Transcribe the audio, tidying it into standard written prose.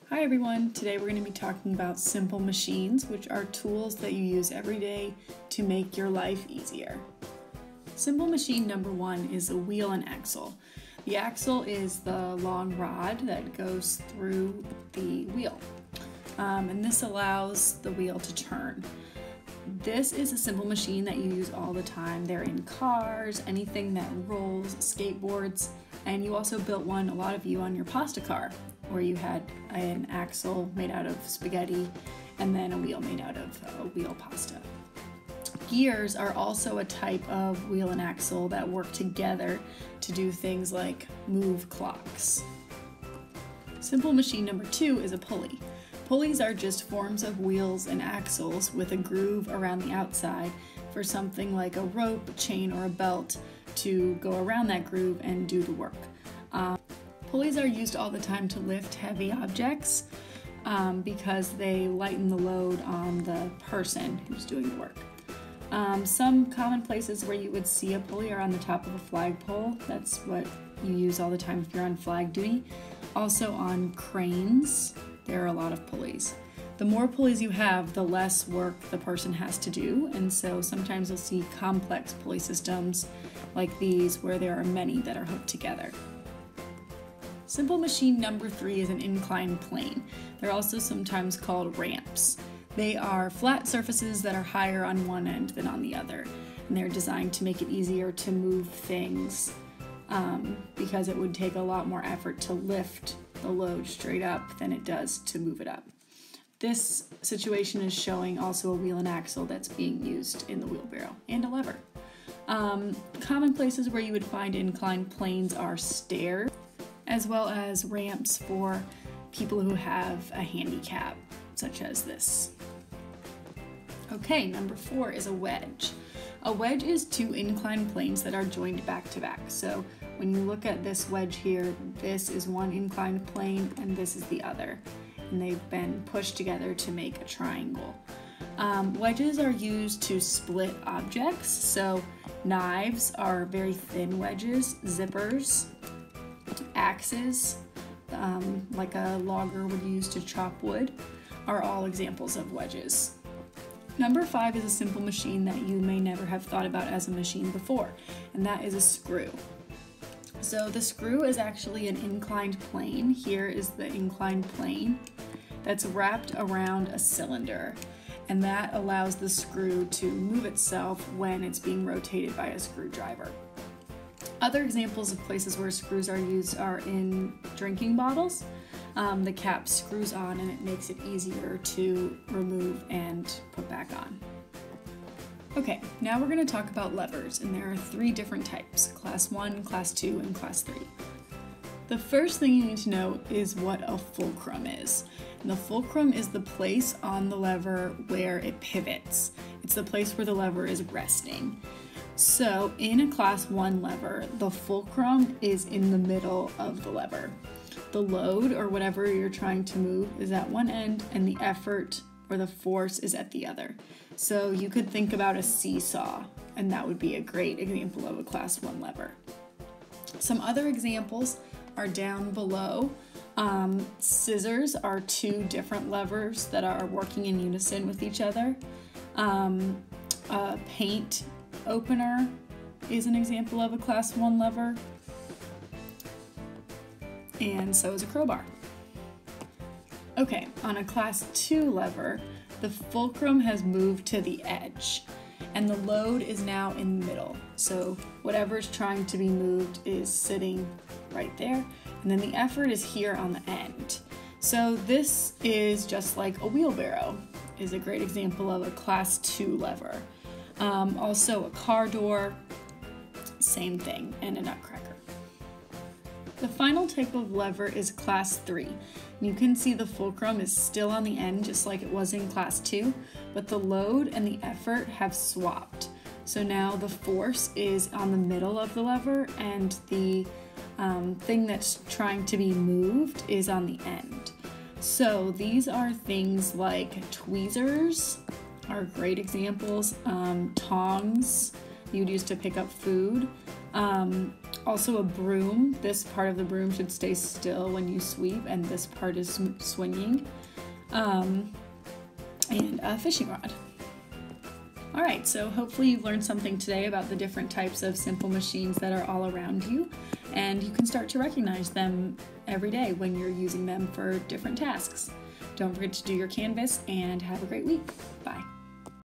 Hi everyone, today we're going to be talking about simple machines, which are tools that you use every day to make your life easier. Simple machine number one is a wheel and axle. The axle is the long rod that goes through the wheel, and this allows the wheel to turn. This is a simple machine that you use all the time. They're in cars, anything that rolls, skateboards, and you also built one, a lot of you, on your pasta car, where you had an axle made out of spaghetti and then a wheel made out of wheel pasta. Gears are also a type of wheel and axle that work together to do things like move clocks. Simple machine number two is a pulley. Pulleys are just forms of wheels and axles with a groove around the outside for something like a rope, a chain, or a belt to go around that groove and do the work. Pulleys are used all the time to lift heavy objects because they lighten the load on the person who's doing the work. Some common places where you would see a pulley are on the top of a flagpole. That's what you use all the time if you're on flag duty. Also on cranes, there are a lot of pulleys. The more pulleys you have, the less work the person has to do, and so sometimes you'll see complex pulley systems like these where there are many that are hooked together. Simple machine number three is an inclined plane. They're also sometimes called ramps. They are flat surfaces that are higher on one end than on the other, and they're designed to make it easier to move things because it would take a lot more effort to lift the load straight up than it does to move it up. This situation is showing also a wheel and axle that's being used in the wheelbarrow, and a lever. Common places where you would find inclined planes are stairs, as well as ramps for people who have a handicap, such as this. Okay, number four is a wedge. A wedge is two inclined planes that are joined back to back. So when you look at this wedge here, this is one inclined plane and this is the other. And they've been pushed together to make a triangle. Wedges are used to split objects. So knives are very thin wedges, zippers, axes, like a logger would use to chop wood, are all examples of wedges. Number five is a simple machine that you may never have thought about as a machine before, and that is a screw. So the screw is actually an inclined plane. Here is the inclined plane that's wrapped around a cylinder, and that allows the screw to move itself when it's being rotated by a screwdriver. Other examples of places where screws are used are in drinking bottles. The cap screws on and it makes it easier to remove and put back on. Okay, now we're going to talk about levers, and there are three different types: class 1, class 2, and class 3. The first thing you need to know is what a fulcrum is. And the fulcrum is the place on the lever where it pivots. It's the place where the lever is resting. So in a class 1 lever, the fulcrum is in the middle of the lever. The load, or whatever you're trying to move, is at one end, and the effort or the force is at the other. So you could think about a seesaw, and that would be a great example of a class 1 lever. Some other examples are down below. Scissors are two different levers that are working in unison with each other. A paint opener is an example of a class 1 lever, and so is a crowbar. Okay, on a class 2 lever, the fulcrum has moved to the edge, and the load is now in the middle. So whatever's trying to be moved is sitting right there, and then the effort is here on the end. So this is just like a wheelbarrow, is a great example of a class 2 lever. Also a car door, same thing, and a nutcracker. The final type of lever is class 3. You can see the fulcrum is still on the end just like it was in class 2, but the load and the effort have swapped. So now the force is on the middle of the lever, and the thing that's trying to be moved is on the end. So these are things like tweezers are great examples, tongs you'd use to pick up food, also a broom. This part of the broom should stay still when you sweep, and this part is swinging. And a fishing rod. All right, so hopefully you've learned something today about the different types of simple machines that are all around you, and you can start to recognize them every day when you're using them for different tasks. Don't forget to do your canvas, and have a great week. Bye.